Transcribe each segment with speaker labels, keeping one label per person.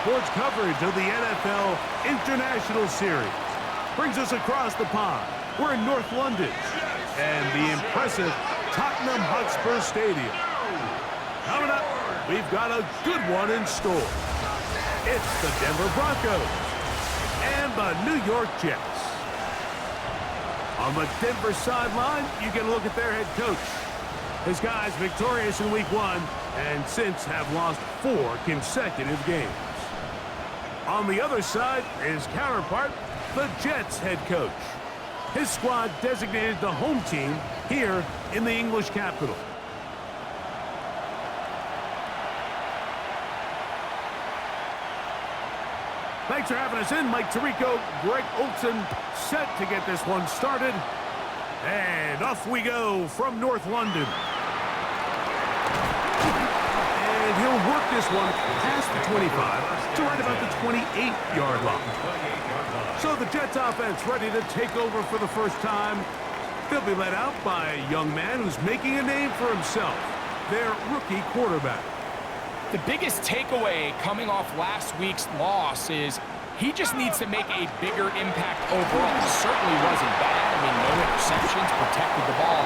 Speaker 1: sports coverage of the NFL International Series brings us across the pond. We're in North London and the impressive Tottenham Hotspur Stadium. Coming up, we've got a good one in store. It's the Denver Broncos and the New York Jets. On the Denver sideline, you get a look at their head coach. His guys victorious in Week 1 and since have lost 4 consecutive games. On the other side, his counterpart, the Jets head coach. His squad designated the home team here in the English capital. Thanks for having us in. Mike Tirico, Greg Olson set to get this one started. And off we go from North London. And he'll work this one past the 25 to right about the 28-yard line. So the Jets offense ready to take over for the first time. They'll be led out by a young man who's making a name for himself, their rookie quarterback.
Speaker 2: The biggest takeaway coming off last week's loss is he just needs to make a bigger impact overall. It certainly wasn't bad. I mean, no interceptions, protected the ball.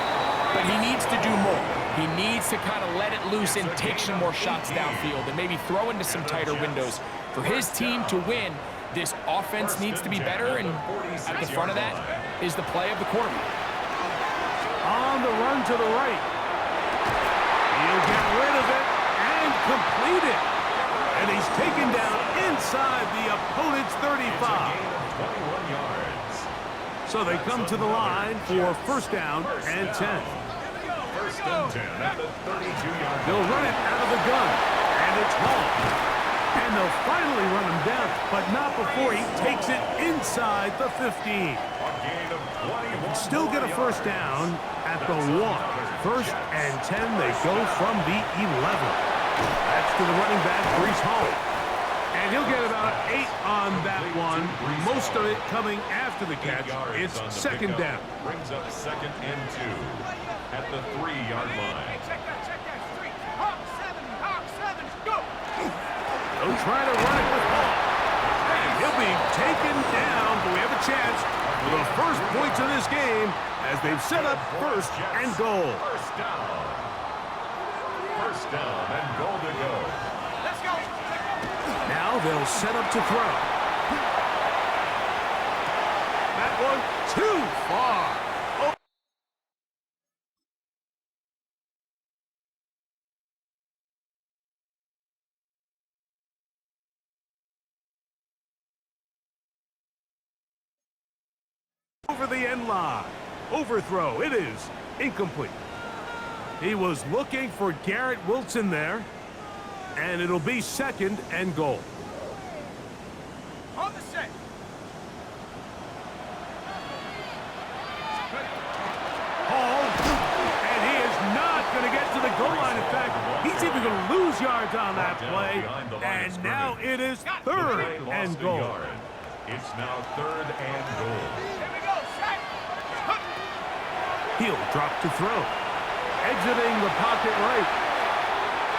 Speaker 2: But he needs to do more. He needs to kind of let it loose and take some more shots downfield and maybe throw into some tighter windows. For his team to win, this offense needs to be better, and at the front of that is the play of the quarterback.
Speaker 1: On the run to the right. He'll get rid of it and complete it. And he's taken down inside the opponent's 35. So they come to the line for first down and 10.
Speaker 3: First and 10 at the 32-yard line.
Speaker 1: They'll run it out of the gun, and it's Hall. And they'll finally run him down, but not before he takes it inside the 15. Still get a first down at the 1. First and 10, they go from the 11. That's to the running back, Breece Hall. And he'll get about 8 on that one, most of it coming after the catch. It's second down.
Speaker 3: Brings up second and 2 at the 3-yard line.
Speaker 4: Check that, 3. Hawk 7, go!
Speaker 1: They'll try to run it with Hall. And he'll be taken down, but we have a chance for the first points of this game as they've set up first and goal.
Speaker 3: First down and goal to go.
Speaker 4: Let's go!
Speaker 1: Now they'll set up to throw. That one too far. Over the end line. Overthrow. It is incomplete. He was looking for Garrett Wilson there, and it'll be second and goal.
Speaker 4: On the set.
Speaker 1: Hall, and he is not going to get to the goal line. In fact, he's even going to lose yards on that play, and now it is third and goal.
Speaker 3: It's now third and goal.
Speaker 4: Here we go, set.
Speaker 1: He'll drop to throw. Exiting the pocket right.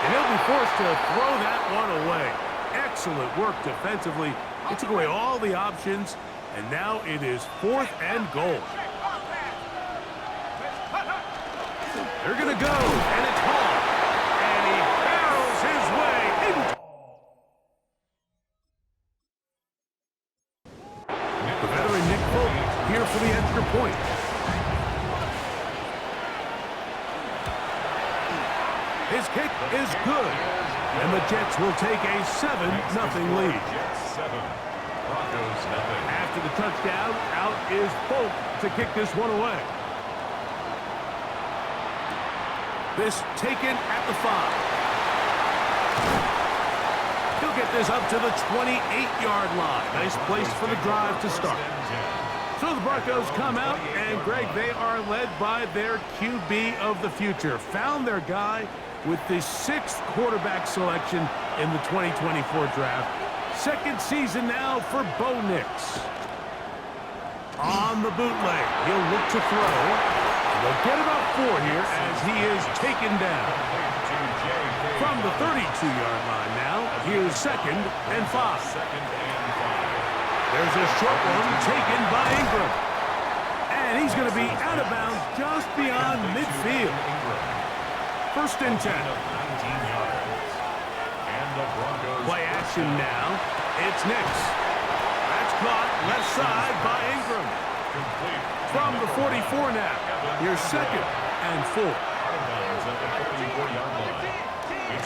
Speaker 1: And he'll be forced to throw that one away. Excellent work defensively. It took away all the options, and now it is fourth and goal. They're going to go, and it's Hall. And he barrels his way into the veteran Nick Folk here for the extra point. His kick is good, and the Jets will take a 7-0 lead.
Speaker 3: Jets 7, Broncos nothing.
Speaker 1: After the touchdown, out is Folk to kick this one away. This taken at the 5. He'll get this up to the 28-yard line. Nice place for the drive to start. So the Broncos come out, and Greg, they are led by their QB of the future. Found their guy with the 6th quarterback selection in the 2024 draft. Second season now for Bo Nix. On the bootleg, he'll look to throw. They'll get about 4 here as he is taken down. From From the 32-yard line now, here's 2nd and 5. There's a short one taken by Ingram. And he's going to be out of bounds just beyond midfield. 1st and 10. Play action now. It's Nix. That's caught left side by Ingram. From the 44 now, here's 2nd and 4.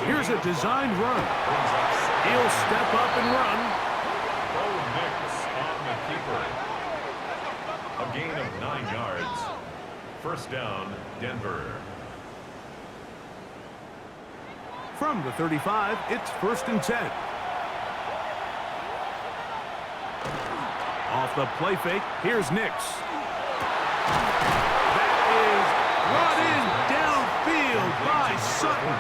Speaker 1: Here's a designed run. He'll step up and run.
Speaker 3: A gain of 9 yards. 1st down, Denver.
Speaker 1: From the 35, it's 1st and 10. Off the play fake, here's Nix. That is brought in downfield by Sutton.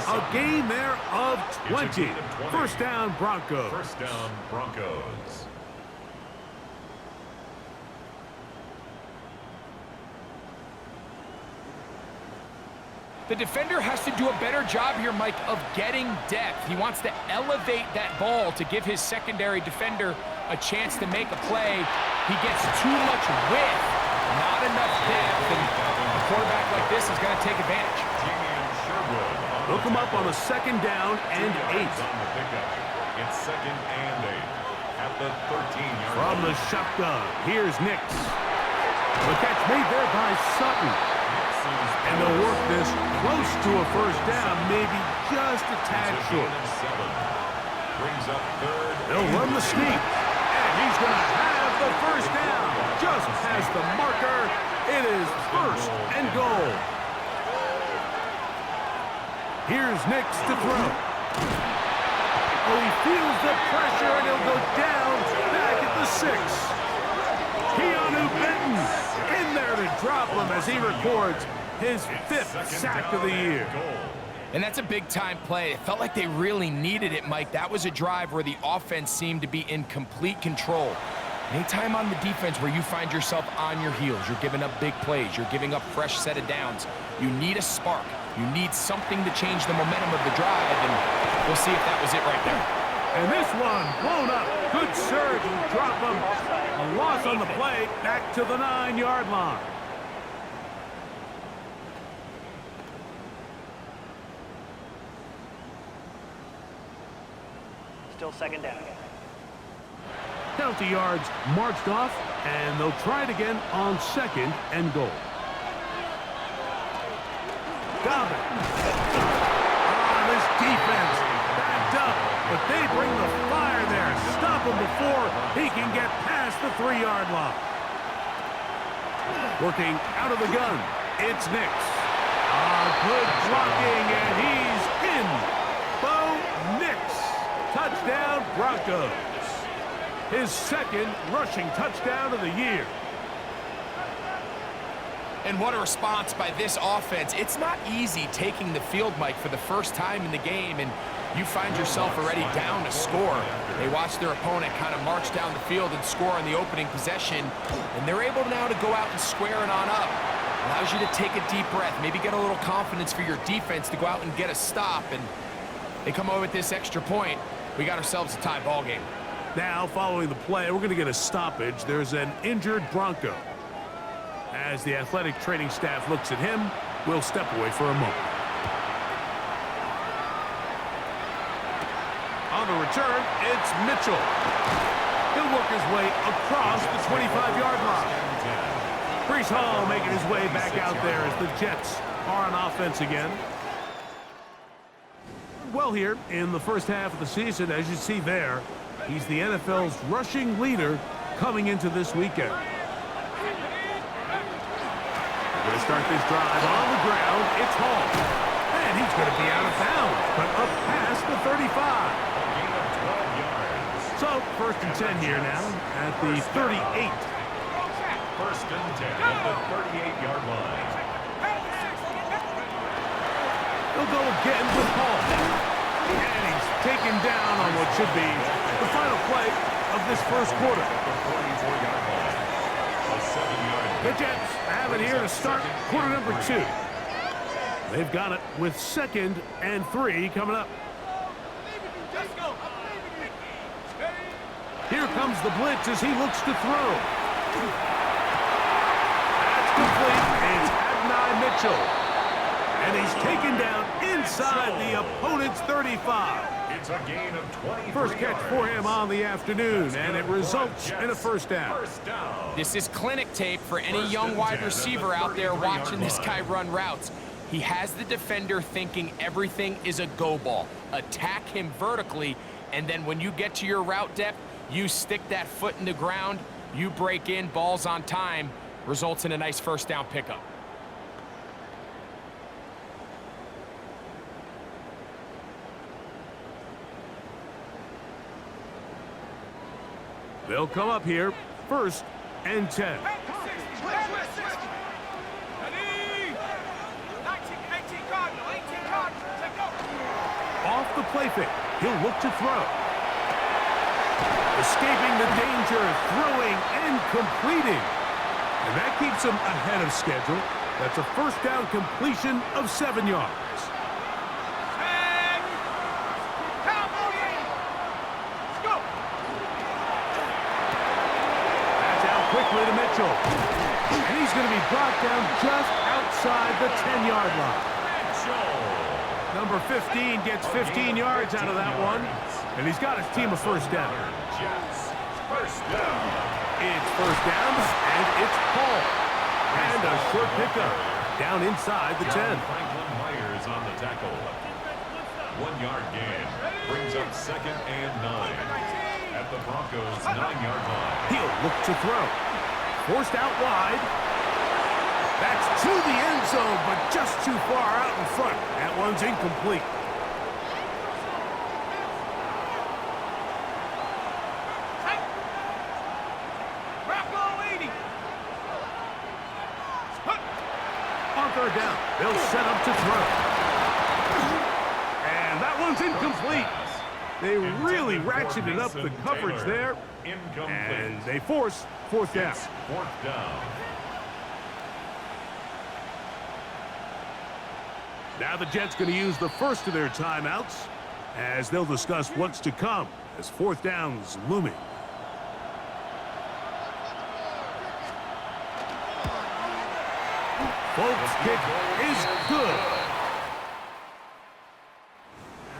Speaker 1: A gain there of 20. 1st down, Broncos.
Speaker 3: 1st down, Broncos.
Speaker 2: The defender has to do a better job here, Mike, of getting depth. He wants to elevate that ball to give his secondary defender a chance to make a play. He gets too much width, not enough depth, and a quarterback like this is going to take advantage.
Speaker 1: Hook him up on a 2nd down and 8.
Speaker 3: It's 2nd and 8 at the 13-yard line.
Speaker 1: From the shotgun, here's Nix. The catch made there by Sutton. And they'll work this close to a 1st down, maybe just a tad short. They'll run the sneak, and he's going to have the 1st down. Just past the marker, it is 1st and goal. Here's Nix to throw. Oh, he feels the pressure, and he'll go down back at the 6. Keanu Benton in there to drop him as he records his 5th sack of the year.
Speaker 2: And that's a big-time play. It felt like they really needed it, Mike. That was a drive where the offense seemed to be in complete control. Anytime on the defense where you find yourself on your heels, you're giving up big plays, you're giving up fresh set of downs, you need a spark. You need something to change the momentum of the drive, and we'll see if that was it right there.
Speaker 1: And this one blown up. Good surge and drop him. A loss on the play back to the 9-yard line.
Speaker 5: Still 2nd down.
Speaker 1: Penalty yards marched off, and they'll try it again on 2nd and goal. Dobbin. This defense backed up, but they bring the fire there. Stop him before he can get past the 3-yard line. Working out of the gun, it's Nix. Good blocking, and he's in. Bo Nix. Touchdown, Broncos. His 2nd rushing touchdown of the year.
Speaker 2: And what a response by this offense. It's not easy taking the field, Mike, for the first time in the game, and you find yourself already down to score. They watch their opponent kind of march down the field and score on the opening possession, and they're able now to go out and square it on up. Allows you to take a deep breath, maybe get a little confidence for your defense to go out and get a stop, and they come over with this extra point. We got ourselves a tie ball game.
Speaker 1: Now, following the play, we're going to get a stoppage. There's an injured Bronco. As the athletic training staff looks at him, we'll step away for a moment. On the return, it's Mitchell. He'll work his way across the 25-yard line. Breece Hall making his way back out there as the Jets are on offense again. Well, here in the first half of the season, as you see there, he's the NFL's rushing leader coming into this weekend. We're going to start this drive on the ground. It's Hall. And he's going to be out of bounds, but up past the 35. So, 1st and 10 here now at the 38.
Speaker 3: 1st and 10 at the 38-yard line.
Speaker 1: He'll go again with Hall. And he's taken down on what should be the final play of this first quarter. The Jets have it here to start quarter number 2. They've got it with 2nd and 3 coming up.
Speaker 4: Let's go.
Speaker 1: Here comes the blitz as he looks to throw. That's complete. It's Adonai Mitchell. And he's taken down inside the opponent's 35.
Speaker 3: It's a gain of 23
Speaker 1: First catch for him on the afternoon, and it results in a first down.
Speaker 2: This is clinic tape for any young wide receiver out there watching this guy run routes. He has the defender thinking everything is a go ball. Attack him vertically, and then when you get to your route depth, you stick that foot in the ground, you break in, balls on time, results in a nice first down pickup.
Speaker 1: They'll come up here, 1st and 10. Off the play fake, he'll look to throw. Escaping the danger, throwing and completing. And that keeps him ahead of schedule. That's a first down completion of 7 yards. Quickly to Mitchell. And he's going to be brought down just outside the 10-yard line. Number 15 gets 15 yards out of that one. And he's got his team a first down.
Speaker 3: First down.
Speaker 1: It's first down, and it's Paul. And a short pickup down inside the 10.
Speaker 3: Franklin Myers on the tackle. 1-yard gain. Brings up 2nd and 9. At the Broncos' 9-yard line.
Speaker 1: He'll look to throw. Forced out wide. That's to the end zone, but just too far out in front. That one's incomplete. On 3rd down, they'll set up to throw. And that one's incomplete. They really ratcheted up the coverage there, and they force 4th down.
Speaker 3: 4th down.
Speaker 1: Now the Jets going to use the first of their timeouts as they'll discuss what's to come as 4th down's looming. Folks, kick is good.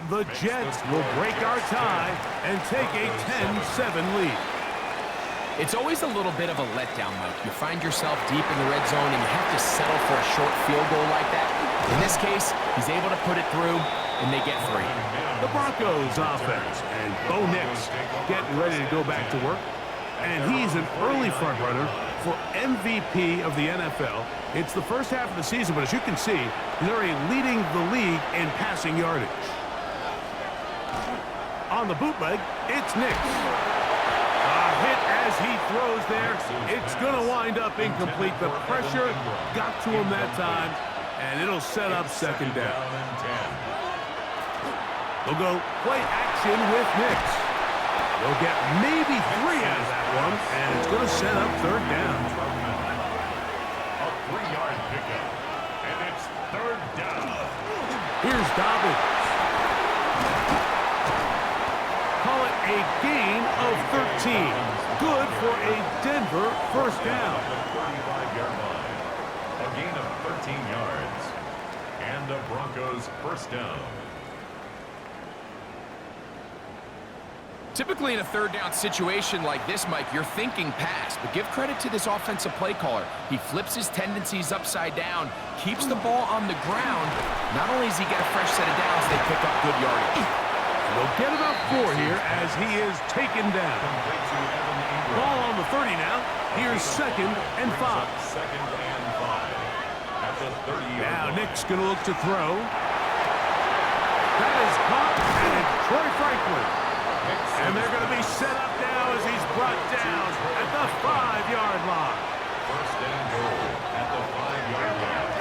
Speaker 1: The Jets will break our tie and take a 10-7 lead.
Speaker 2: It's always a little bit of a letdown, Mike. You find yourself deep in the red zone and you have to settle for a short field goal like that. In this case, he's able to put it through, and they get 3.
Speaker 1: The Broncos offense, and Bo Nix getting ready to go back to work. And he's an early front runner for MVP of the NFL. It's the first half of the season, but as you can see, he's already leading the league in passing yardage. On the bootleg, it's Nix. A hit as he throws there. It's going to wind up incomplete. The pressure got to him that time, and it'll set up 2nd down. They'll go play action with Nix. They'll get maybe 3 out of that one, and it's going to set up 3rd down.
Speaker 3: A 3-yard pickup, and it's 3rd down.
Speaker 1: Here's Dobbins. Call it a gain of 13. Good for a Denver first down.
Speaker 3: The 35-yard line. A gain of 13 yards. And the Broncos first down.
Speaker 2: Typically in a 3rd down situation like this, Mike, you're thinking pass, but give credit to this offensive play caller. He flips his tendencies upside down, keeps the ball on the ground. Not only does he get a fresh set of downs, they pick up good yardage.
Speaker 1: They'll get about 4 here as he is taken down. Ball on the 30 now. Here's 2nd and 5.
Speaker 3: 2nd and 5. At the 30-yard
Speaker 1: Now
Speaker 3: line.
Speaker 1: Nick's going to look to throw. That is caught, and it's Troy Franklin. And they're going to be set up now as he's brought down at the 5-yard line.
Speaker 3: First and goal at the 5-yard line.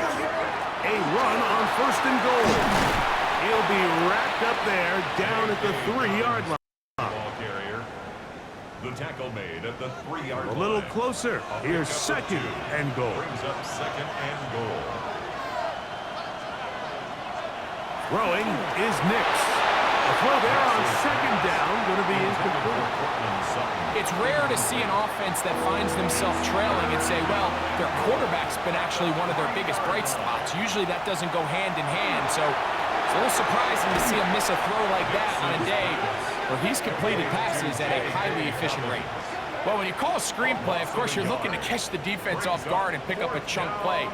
Speaker 1: A run on 1st and goal. He'll be racked up there down at the 3-yard line.
Speaker 3: Ball carrier. The tackle made at the 3-yard line.
Speaker 1: A little closer. Here's 2nd and goal.
Speaker 3: Brings up 2nd and goal.
Speaker 1: Throwing is Nix. A throw there on second down, going to be incomplete.
Speaker 2: It's rare to see an offense that finds themselves trailing and say, well, their quarterback's been actually one of their biggest bright spots. Usually that doesn't go hand in hand, so it's a little surprising to see him miss a throw like that on a day where he's completed passes at a highly efficient rate. Well, when you call a screenplay, of course, you're looking to catch the defense off guard and pick up a chunk play.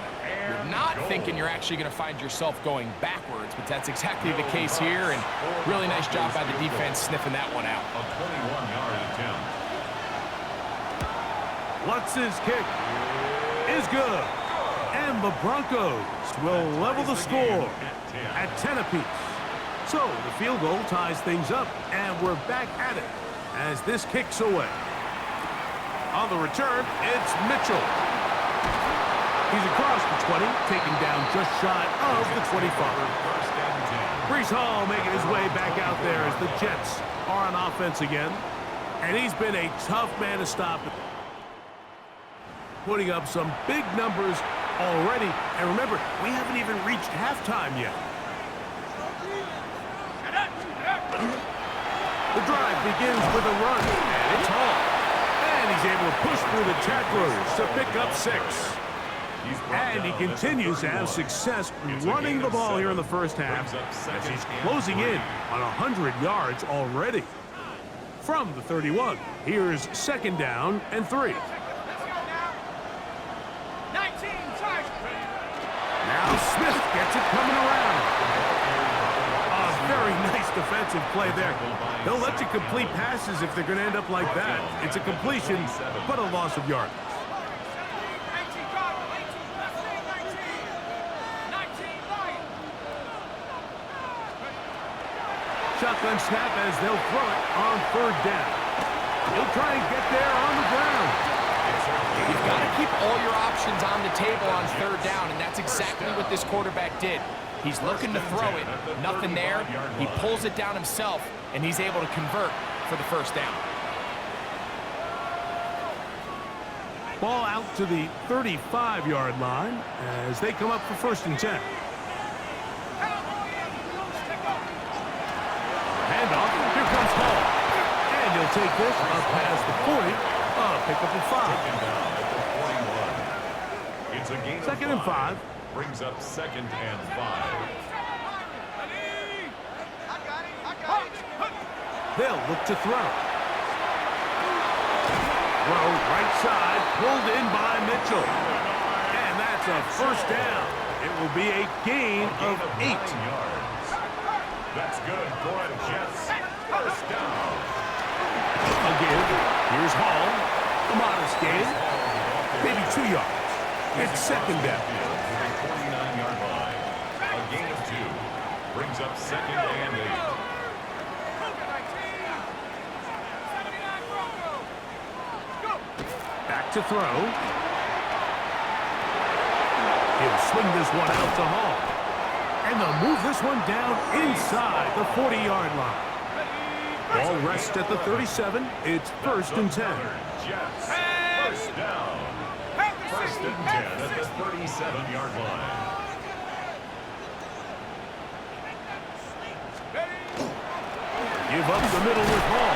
Speaker 2: You're not thinking you're actually going to find yourself going backwards, but that's exactly the case here, and really nice job by the defense sniffing that one out.
Speaker 3: A 21-yard attempt.
Speaker 1: Lutz's kick is good. And the Broncos will level the score at 10 apiece. So the field goal ties things up, and we're back at it as this kicks away. On the return, it's Mitchell. He's across the 20, taken down just shy of the 25. Breece Hall making his way back out there as the Jets are on offense again. And he's been a tough man to stop, putting up some big numbers already. And remember, we haven't even reached halftime yet. The drive begins with a run, and it's Hall. And he's able to push through the tacklers to pick up 6. And he continues to have success running the ball here in the first half as he's closing in on 100 yards already. From the 31, here's second down and 3. Now Smith gets it coming around. A very nice defensive play there. They'll let you complete passes if they're going to end up like that. It's a completion, but a loss of yards. Shotgun snap as they'll throw it on third down. He'll try and get there on the ground.
Speaker 2: You've got to keep all your options on the table on third down, and that's exactly what this quarterback did. He's looking to throw it, nothing there. He pulls it down himself, and he's able to convert for the first down.
Speaker 1: Ball out to the 35-yard line as they come up for first and 10. Handoff, here comes Hall. And he'll take this up past the 40, pick up a 5.
Speaker 3: It's a gain of
Speaker 1: Second and 5.
Speaker 3: Brings up second and 5.
Speaker 1: They'll look to throw. Throw right side, pulled in by Mitchell. And that's a first down. It will be a gain of 8.
Speaker 3: yards. That's good for a Jets first down.
Speaker 1: Again, here's Hall. A modest gain. Maybe 2 yards. It's second down.
Speaker 3: 29-yard line. A gain of 2. Brings up second and 8.
Speaker 1: Back to throw. He'll swing this one out to Hall. And they'll move this one down inside the 40-yard line. Ball rests at the 37. It's first and 10.
Speaker 3: Jets first down. First and 10 at the 37-yard line.
Speaker 1: Give up the middle with Hall.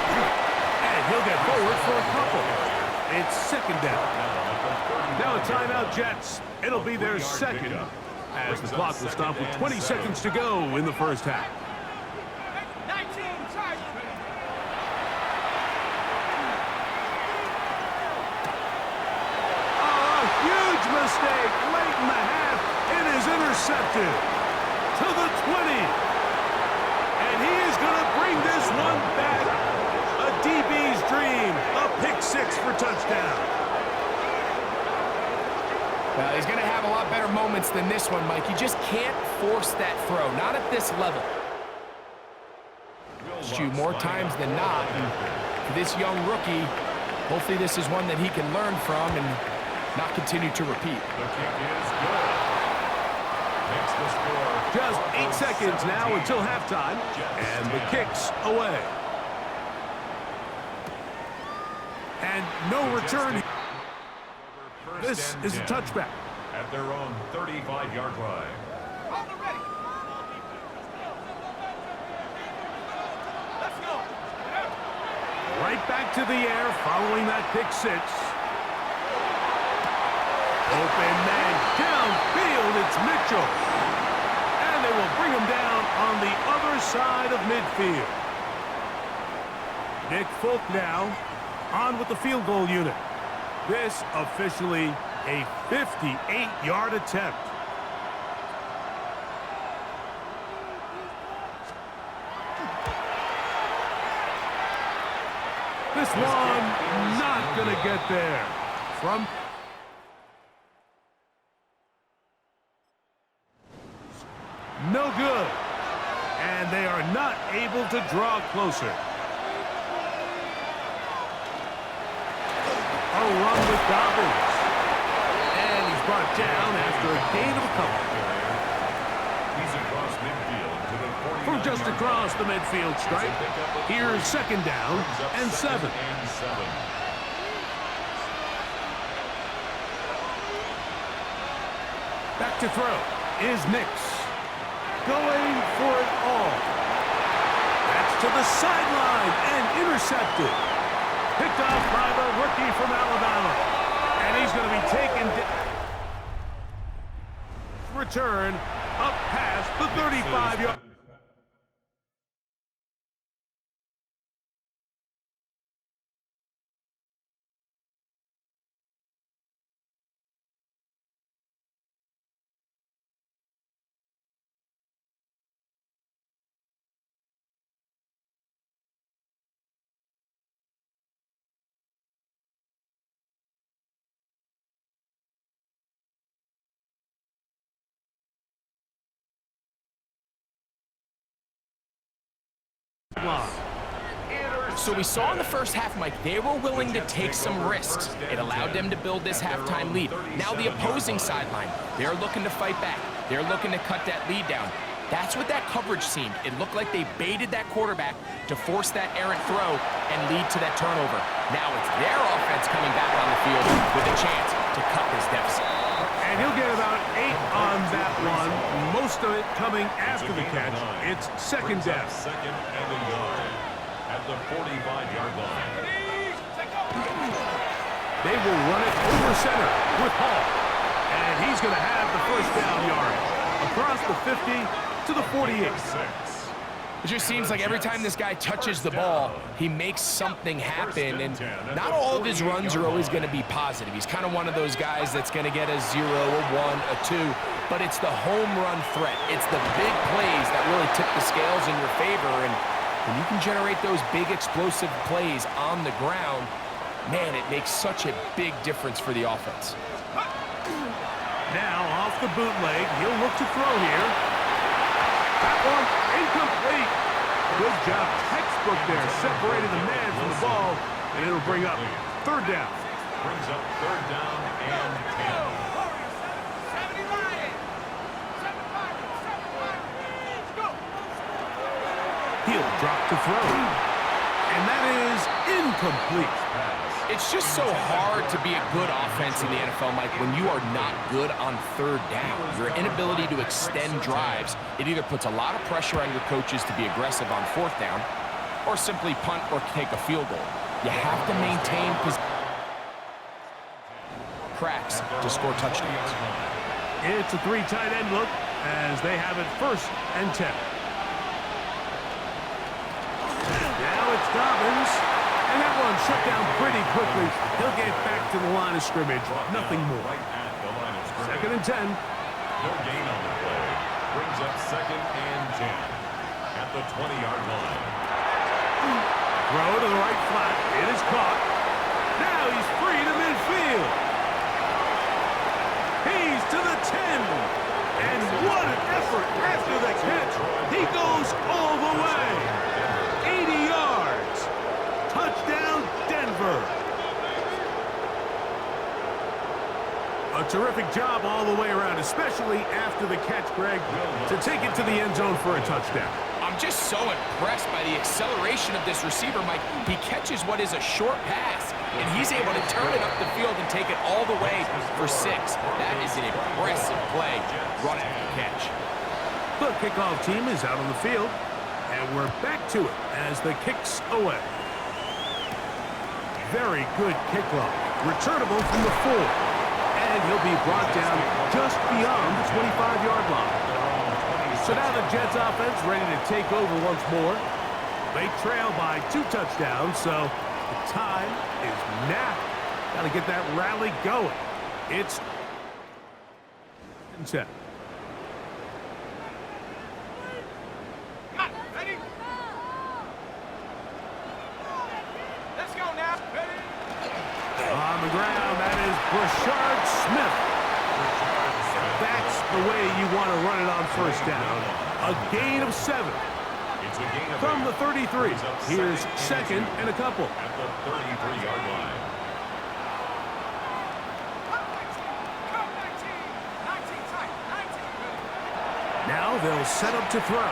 Speaker 1: And he'll get forward for a couple. It's second down. Now a timeout, Jets. It'll be their second, as the clock will stop with 20 seconds to go in the first half. Huge mistake late in the half. It is intercepted to the 20. And he is going to bring this one back. A DB's dream. A pick 6 for touchdown.
Speaker 2: Well, he's going to have a lot better moments than this one, Mike. You just can't force that throw, not at this level. Shoot, more times than not. And for this young rookie, hopefully this is one that he can learn from and not continue to repeat.
Speaker 3: The kick is good. Makes the score.
Speaker 1: Just 8 seconds now until halftime, and the kick's away. And no return. This is a touchback.
Speaker 3: At their own 35-yard line.
Speaker 1: Right back to the air following that pick six. Open man downfield, it's Mitchell. And they will bring him down on the other side of midfield. Nick Folk now on with the field goal unit. This officially a 58-yard attempt. This one not going to get there. From no good. And they are not able to draw closer. A run with Dobbins. And he's brought down after a gain of a couple.
Speaker 3: He's across midfield to the 49.
Speaker 1: From just across the midfield stripe, here's second down and 7. Back to throw is Nix. Going for it all. That's to the sideline and intercepted. Picked off by the rookie from Alabama. And he's going to be taken down. Return up past the 35-yard.
Speaker 2: So we saw in the first half, Mike, they were willing to take some risks. It allowed them to build this halftime lead. Now the opposing sideline, they're looking to fight back. They're looking to cut that lead down. That's what that coverage seemed. It looked like they baited that quarterback to force that errant throw and lead to that turnover. Now it's their offense coming back on the field with a chance to cut this deficit.
Speaker 1: And he'll get about 8 on that one, most of it coming after the catch. It's second down.
Speaker 3: Second and a yard at the 45-yard line.
Speaker 1: They will run it over center with Hall. And he's going to have the first down yard across the 50 to the 48.
Speaker 2: It just seems like every time this guy touches the ball, he makes something happen, and not all of his runs are always going to be positive. He's kind of one of those guys that's going to get a 0, a 1, a 2, but it's the home run threat. It's the big plays that really tip the scales in your favor, and when you can generate those big explosive plays on the ground, man, it makes such a big difference for the offense.
Speaker 1: Now off the bootleg, he'll look to throw here. That one incomplete. Good job, textbook there, separating the man from the ball, and it'll bring up third down.
Speaker 3: Brings up third down and 10.
Speaker 1: He'll drop to throw. And that is incomplete.
Speaker 2: It's just so hard to be a good offense in the NFL, Mike, when you are not good on third down. Your inability to extend drives, it either puts a lot of pressure on your coaches to be aggressive on fourth down or simply punt or take a field goal. You have to maintain cracks to score touchdowns.
Speaker 1: It's a 3 tight end look as they have it first and 10. Now it's Dobbins. And that one shut down pretty quickly. He'll get back to the line of scrimmage. Nothing more.
Speaker 3: Right at the line of scrimmage.
Speaker 1: Second and 10.
Speaker 3: No gain on the play. Brings up second and 10 at the 20-yard line.
Speaker 1: Throw to the right flat. It is caught. Now he's free to midfield. He's to the 10. And what an effort after the catch. He goes all the way. 80 yards. Touchdown, Denver. A terrific job all the way around, especially after the catch, Greg, to take it to the end zone for a touchdown.
Speaker 2: I'm just so impressed by the acceleration of this receiver, Mike. He catches what is a short pass, and he's able to turn it up the field and take it all the way for 6. That is an impressive play, run after catch.
Speaker 1: The kickoff team is out on the field, and we're back to it as the kick's away. Very good kickoff. Returnable from the 4. And he'll be brought down just beyond the 25-yard line. So now the Jets offense ready to take over once more. They trail by 2 touchdowns, so the time is now. Got to get that rally going. It's 10.
Speaker 4: Ready? Let's go now. Ready?
Speaker 1: On the ground, that is Brashard Smith. That's the way you want to run it on first down. A gain of 7.
Speaker 3: It's a gain of
Speaker 1: From
Speaker 3: 8.
Speaker 1: the 33, here's second and a couple.
Speaker 3: At the 33-yard line.
Speaker 4: Come 19. 19 tight. 19.
Speaker 1: Now they'll set up to throw.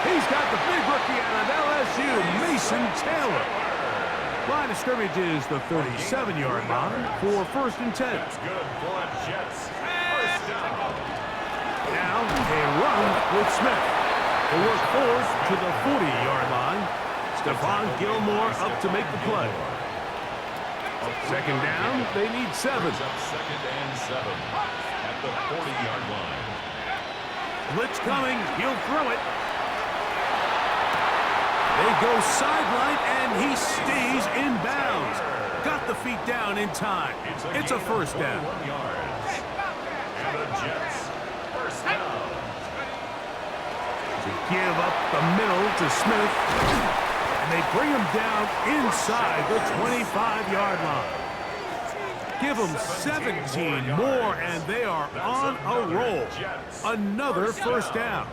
Speaker 1: He's got the big rookie out of LSU, Mason Taylor. Line of scrimmage is the 37-yard line for first and 10.
Speaker 3: That's good for the Jets. First down.
Speaker 1: Now a run with Smith. They work forward to the 40-yard line. Stephon Gilmore up to make the play. Second down, they need 7.
Speaker 3: Brings up second and 7 at the 40-yard line.
Speaker 1: Blitz coming, he'll throw it. They go sideline, and he stays in bounds. Got the feet down in time. It's a first down.
Speaker 3: 21 yards. And the Jets, first down.
Speaker 1: To give up the middle to Smith. And they bring him down inside the 25-yard line. Give them 17 more, and they are on a roll. Another first down.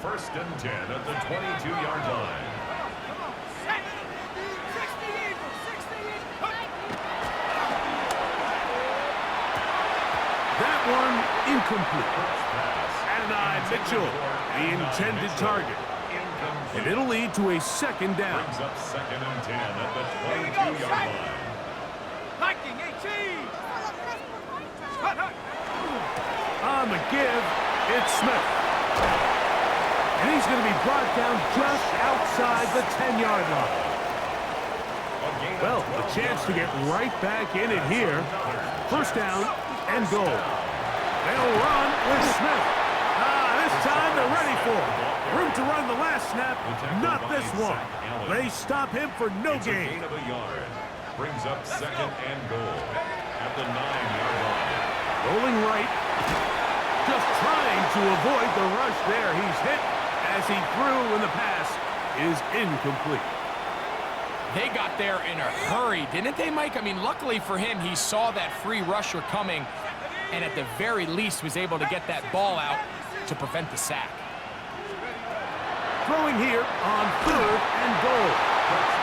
Speaker 3: First and 10 at the 22-yard line.
Speaker 4: 60 Eagles. 60 Eagles.
Speaker 1: That one incomplete. Adonai Mitchell, the intended target. And it'll lead to a second down.
Speaker 3: Brings up second and 10 at the
Speaker 4: Here we go,
Speaker 3: 22-yard
Speaker 4: Shaq.
Speaker 3: line.
Speaker 4: Viking 18. Hut, hut.
Speaker 1: On the give, it's Smith. And he's going to be brought down just outside the 10-yard line. Well, a chance to get right back in it here. First down and goal. They'll run with Smith. This time they're ready for it. Room to run the last snap, not this one. They stop him for no
Speaker 3: It's a
Speaker 1: gain.
Speaker 3: gain of a yard. Brings up second and goal at the 9-yard line.
Speaker 1: Rolling right. Just trying to avoid the rush there. He's hit as he threw, and the pass is incomplete.
Speaker 2: They got there in a hurry, didn't they, Mike? I mean, luckily for him, he saw that free rusher coming and at the very least was able to get that ball out to prevent the sack.
Speaker 1: Throwing here on third and goal.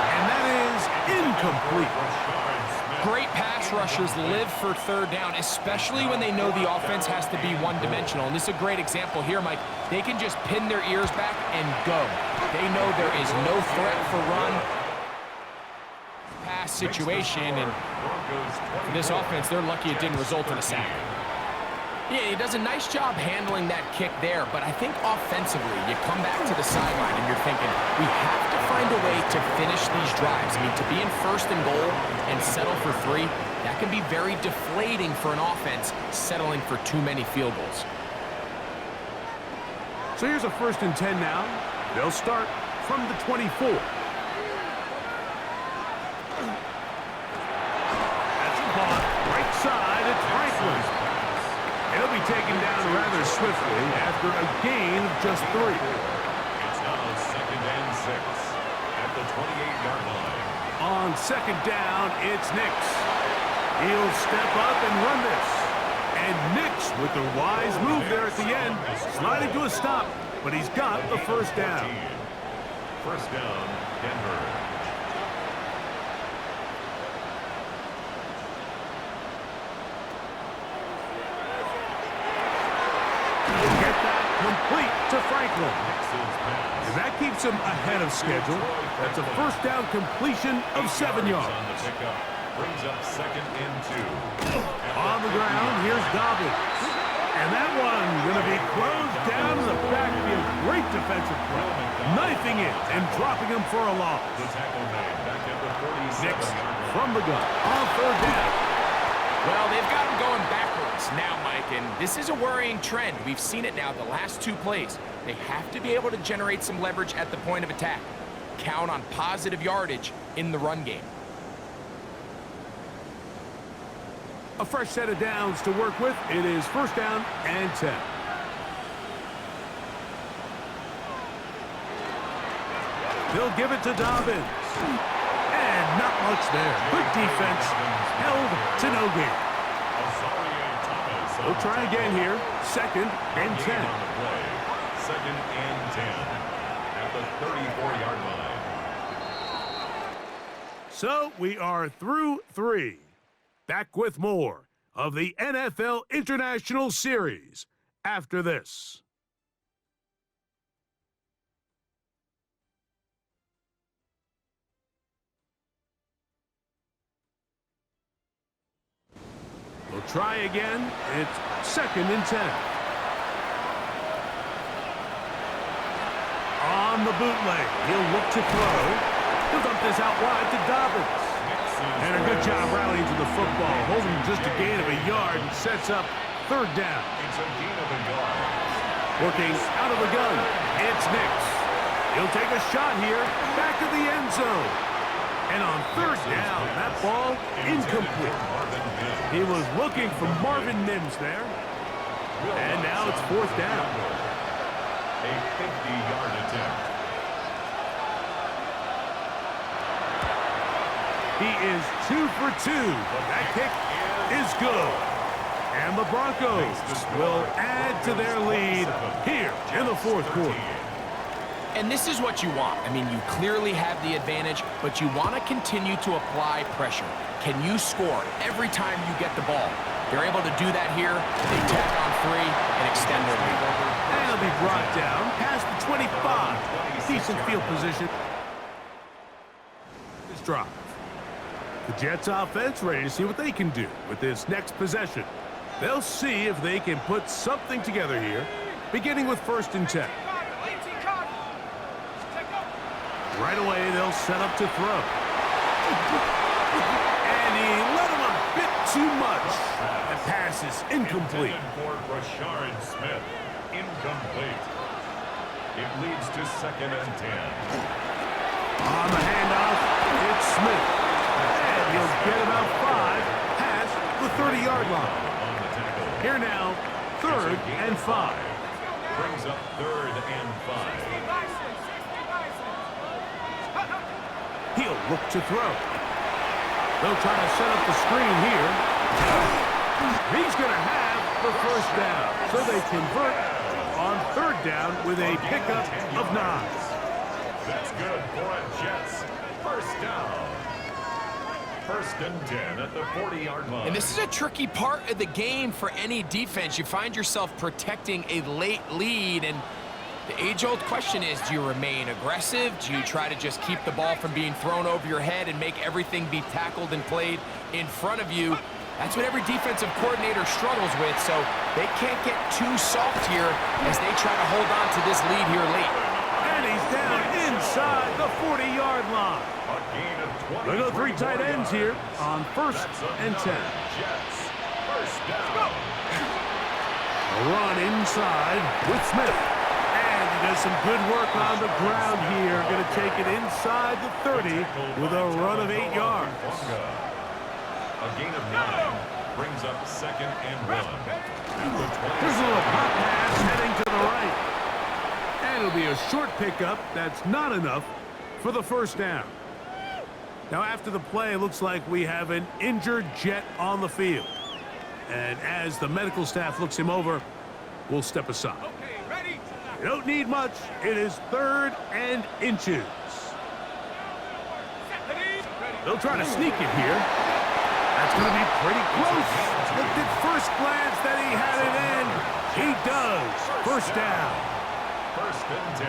Speaker 1: And that is incomplete.
Speaker 2: Great pass rushers live for third down, especially when they know the offense has to be one-dimensional. And this is a great example here, Mike. They can just pin their ears back and go. They know there is no threat for run. Pass situation, and for this offense, they're lucky it didn't result in a sack. Yeah, he does a nice job handling that kick there, but I think offensively, you come back to the sideline and you're thinking, we have to find a way to finish these drives. I mean, to be in first and goal and settle for 3, that can be very deflating for an offense settling for too many field goals.
Speaker 1: So here's a first and 10 now. They'll start from the 24. That's a ball. Right side, it's Franklin. He'll be taken down rather swiftly after a gain of just 3.
Speaker 3: It's now second and 6 at the 28-yard line.
Speaker 1: On second down, it's Nix. He'll step up and run this. And Nix with the wise move there at the end, sliding to a stop, but he's got the first down.
Speaker 3: First down, Denver.
Speaker 1: Get that complete to Franklin. And that keeps him ahead of schedule. That's a first down completion of 7 yards.
Speaker 3: On the pickup. Brings up second and 2.
Speaker 1: On the ground, here's Dobbins. And that one going to be closed down in the backfield. Great defensive play. Knifing it and dropping him for a loss.
Speaker 3: The tackle made back at the 47.
Speaker 1: Nix from the gun on third down.
Speaker 2: Well, they've got him going backwards now, Mike, and this is a worrying trend. We've seen it now the last 2 plays. They have to be able to generate some leverage at the point of attack. Count on positive yardage in the run game.
Speaker 1: A fresh set of downs to work with. It is first down and 10. They'll give it to Dobbins. And not much there. Good defense. Held to no gain. We'll try again here. Second and 10.
Speaker 3: Second and 10 at the 34-yard line.
Speaker 1: So we are through 3. Back with more of the NFL International Series after this. We'll try again. It's second and 10. On the bootleg, he'll look to throw. He'll dump this out wide to Dobbins. And a good job rallying to the football, holding just a gain of a yard and sets up third down.
Speaker 3: It's a gain of a yard.
Speaker 1: Working out of the gun, it's Nix. He'll take a shot here, back of the end zone. And on third down, that ball incomplete. He was looking for Marvin Mims there. And now it's fourth down.
Speaker 3: A 50-yard attempt.
Speaker 1: He is 2 for 2. That kick is good. And the Broncos will add to their lead here in the fourth quarter.
Speaker 2: And this is what you want. I mean, you clearly have the advantage, but you want to continue to apply pressure. Can you score every time you get the ball? They're able to do that here. They tack on 3 and extend their lead.
Speaker 1: And he'll be brought down past the 25. Decent field position. This drive. The Jets offense ready to see what they can do with this next possession. They'll see if they can put something together here, beginning with first and 10. Right away, they'll set up to throw. And he let him a bit too much. That pass is incomplete.
Speaker 3: For Rashard Smith, incomplete. It leads to second and 10.
Speaker 1: On the handoff, it's Smith. And he'll get about 5 past the 30-yard line. Here now, third and 5.
Speaker 3: Brings up third and 5.
Speaker 1: He'll look to throw. They'll try to set up the screen here. He's going to have the first down. So they convert on third down with a pickup of 9.
Speaker 3: That's good for a Jets. First down. First and 10 at the 40-yard line.
Speaker 2: And this is a tricky part of the game for any defense. You find yourself protecting a late lead, and the age-old question is, do you remain aggressive? Do you try to just keep the ball from being thrown over your head and make everything be tackled and played in front of you? That's what every defensive coordinator struggles with, so they can't get too soft here as they try to hold on to this lead here late.
Speaker 1: And he's down inside the 40-yard line.
Speaker 3: A gain of 20.
Speaker 1: They go 3 tight ends here on first and 10.
Speaker 3: Jets. First down.
Speaker 1: A run inside with Smith. And he does some good work on the ground here. Going to take it inside the 30 with a run of 8 yards.
Speaker 3: A gain of 9 brings up second and 1.
Speaker 1: Here's a little pop pass heading to the right. And it'll be a short pickup. That's not enough for the first down. Now after the play, it looks like we have an injured Jet on the field. And as the medical staff looks him over, we'll step aside. You don't need much. It is third and inches. They'll try to sneak it here. That's going to be pretty close. Looked at first glance that he had it in. He does. First down.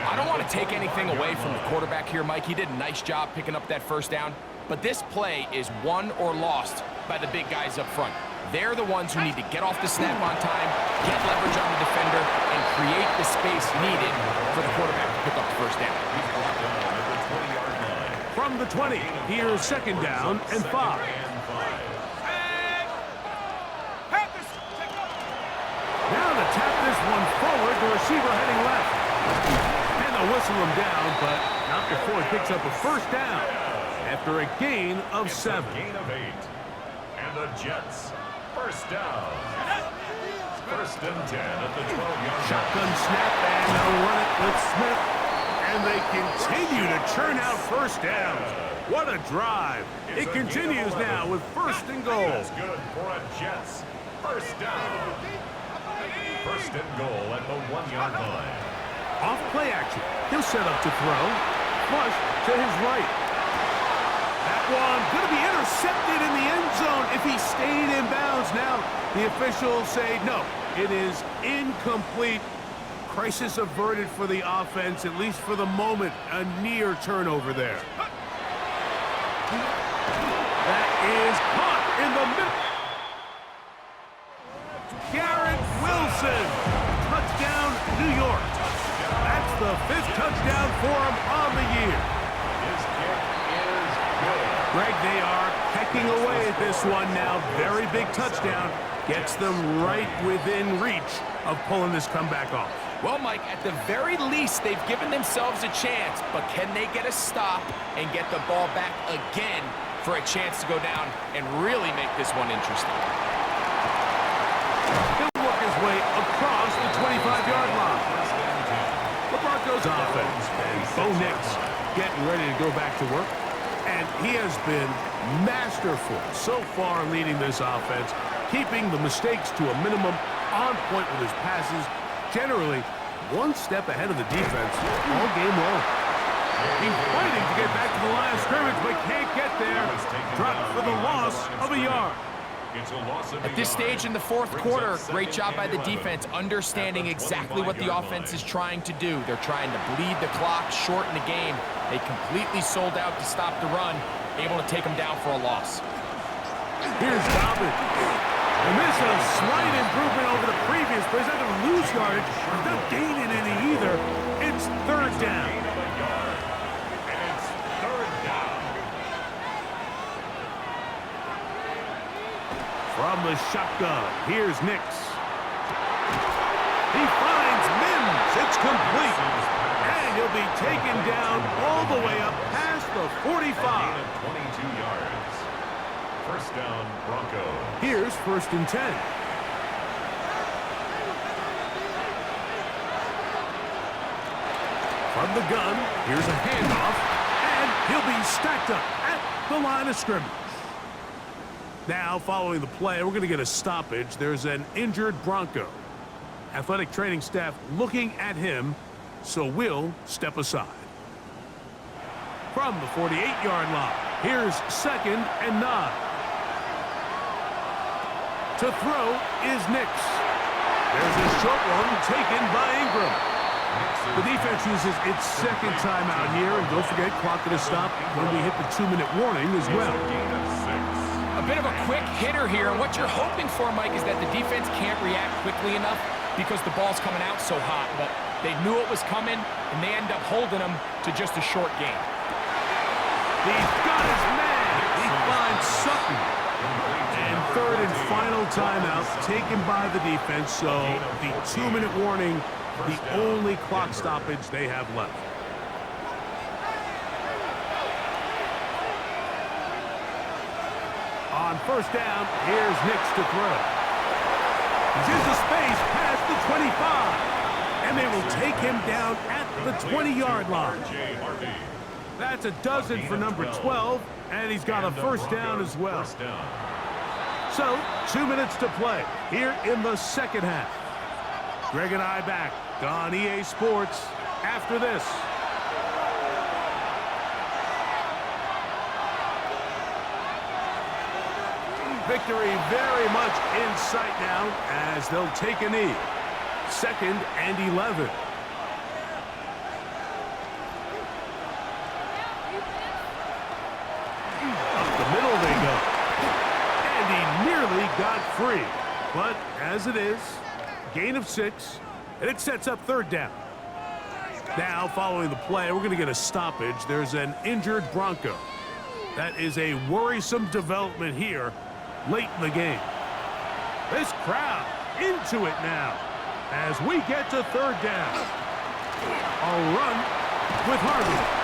Speaker 2: I don't want to take anything away from the quarterback here, Mike. He did a nice job picking up that first down. but this play is won or lost by the big guys up front. They're the ones who need to get off the snap on time, get leverage on the defender, and create the space needed for the quarterback to pick up the first down.
Speaker 1: From the 20, here's second down and 5. Now to tap this one forward, the receiver heading left. And they'll whistle him down, but not before he picks up a first down after a gain of 7.
Speaker 3: Gain of 8. And the Jets, first down. First and 10 at the 12-yard line.
Speaker 1: Shotgun snap, and they'll run it with Smith. And they continue to churn out first downs. What a drive. It continues now with first and goal.
Speaker 3: That's good for a Jets. First down. First and goal at the 1-yard line.
Speaker 1: Off play action. He'll set up to throw. Flush to his right. That one going to be intercepted in the end zone if he stayed in bounds. Now the officials say no. It is incomplete. Crisis averted for the offense, at least for the moment. A near turnover there. That is caught in the middle. Garrett Wilson. Touchdown, New York. That's the 5th touchdown for him on the year.
Speaker 3: His kick is good.
Speaker 1: Greg, they are pecking away at this one now. Very big touchdown. Gets them right within reach of pulling this comeback off.
Speaker 2: Well, Mike, at the very least, they've given themselves a chance, but can they get a stop and get the ball back again for a chance to go down and really make this one interesting?
Speaker 1: He'll work his way across the 25-yard line. The Broncos offense and Bo Nix getting ready to go back to work. And he has been masterful so far leading this offense, keeping the mistakes to a minimum, on point with his passes, generally one step ahead of the defense all game long. He's fighting to get back to the line of scrimmage, but can't get there. Dropped for the loss of a yard.
Speaker 2: At this stage in the fourth quarter, great job by the defense, understanding exactly what the offense is trying to do. They're trying to bleed the clock, shorten the game. They completely sold out to stop the run, able to take them down for a loss.
Speaker 1: Here's Dobbins. And this is a slight improvement over the previous play. He's not going to lose yardage. He's not gaining any either. It's third down.
Speaker 3: And it's third down.
Speaker 1: From the shotgun, here's Nix. He finds Mims. It's complete. And he'll be taken down all the way up past the 45.
Speaker 3: 22 yards. First down, Broncos.
Speaker 1: Here's first and 10. From the gun, here's a handoff, and he'll be stacked up at the line of scrimmage. Now, following the play, we're going to get a stoppage. There's an injured Bronco. Athletic training staff looking at him, so we'll step aside. From the 48-yard line, here's second and 9. To throw is Nix. There's a short one taken by Ingram. The defense uses its second timeout here, and don't forget, clock going to stop when we hit the 2-minute warning as well.
Speaker 2: A bit of a quick hitter here, and what you're hoping for, Mike, is that the defense can't react quickly enough because the ball's coming out so hot, but they knew it was coming, and they end up holding them to just a short game.
Speaker 1: He's got his man. He finds Sutton. And third and final timeout taken by the defense, so the 2-minute warning, the only clock stoppage they have left. On first down, here's Nix to throw. He's into space past the 25, and they will take him down at the 20-yard line. That's a dozen for number 12, and he's got a first down as well. So, 2 minutes to play here in the second half. Greg and I back on EA Sports after this. Victory very much in sight now as they'll take a knee. 2nd and 11. free. But as it is, gain of 6, and it sets up third down. Now, following the play, we're going to get a stoppage. There's an injured Bronco. That is a worrisome development here late in the game. This crowd into it now as we get to third down. A run with Harvey.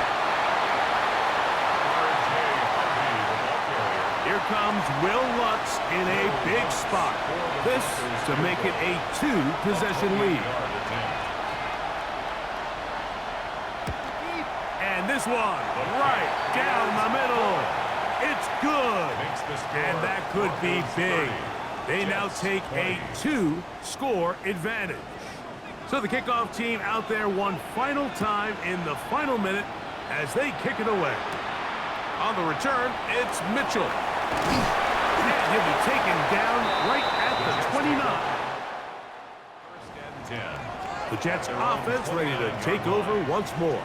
Speaker 1: Here comes Will Lutz in a big spot. This to make it a 2-possession lead. And this one right down the middle. It's good. And that could be big. They now take a 2-score advantage. So the kickoff team out there one final time in the final minute as they kick it away. On the return, it's Mitchell. And he'll be taken down right at the 29. The Jets offense ready to take over once more.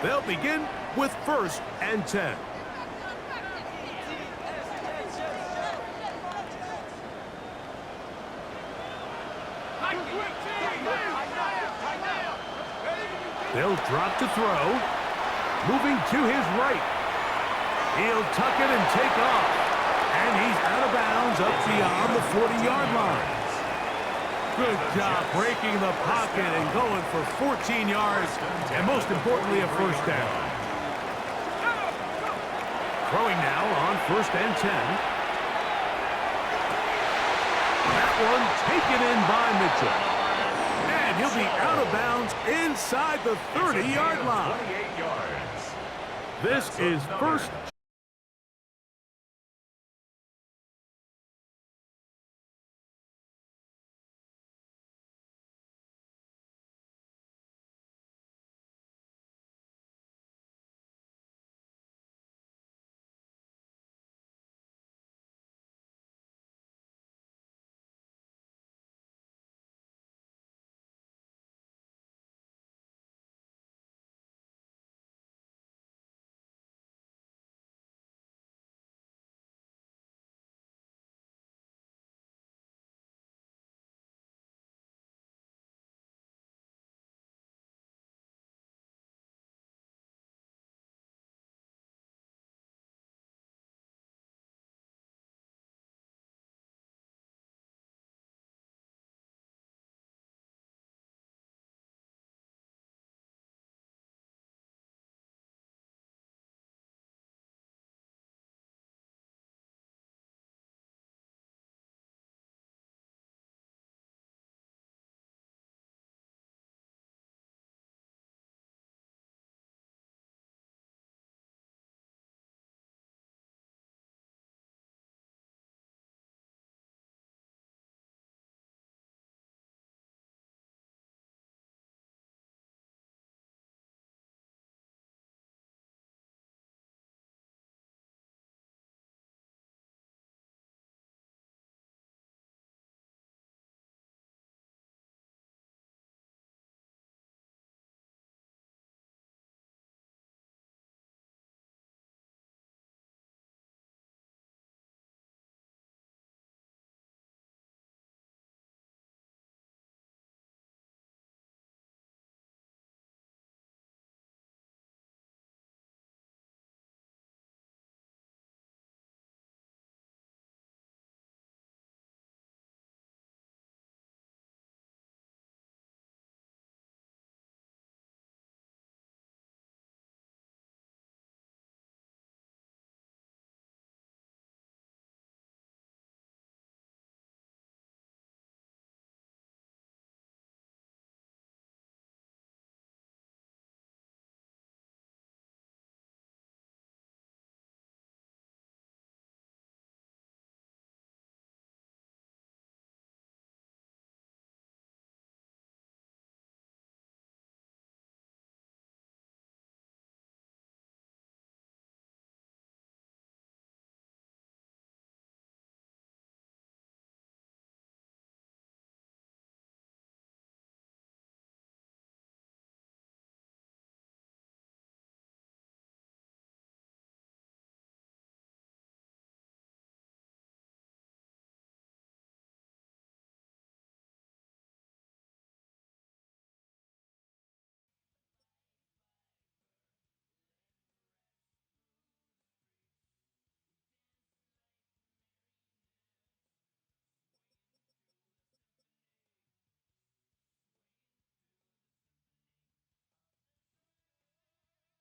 Speaker 1: They'll begin with 1st and 10. They'll drop to throw. Moving to his right. He'll tuck it and take off. And he's out of bounds up beyond the 40-yard line. Good job breaking the pocket and going for 14 yards. And most importantly, a first down. Throwing now on 1st and 10. That one taken in by Mitchell. And he'll be out of bounds inside the 30-yard line. This is 1st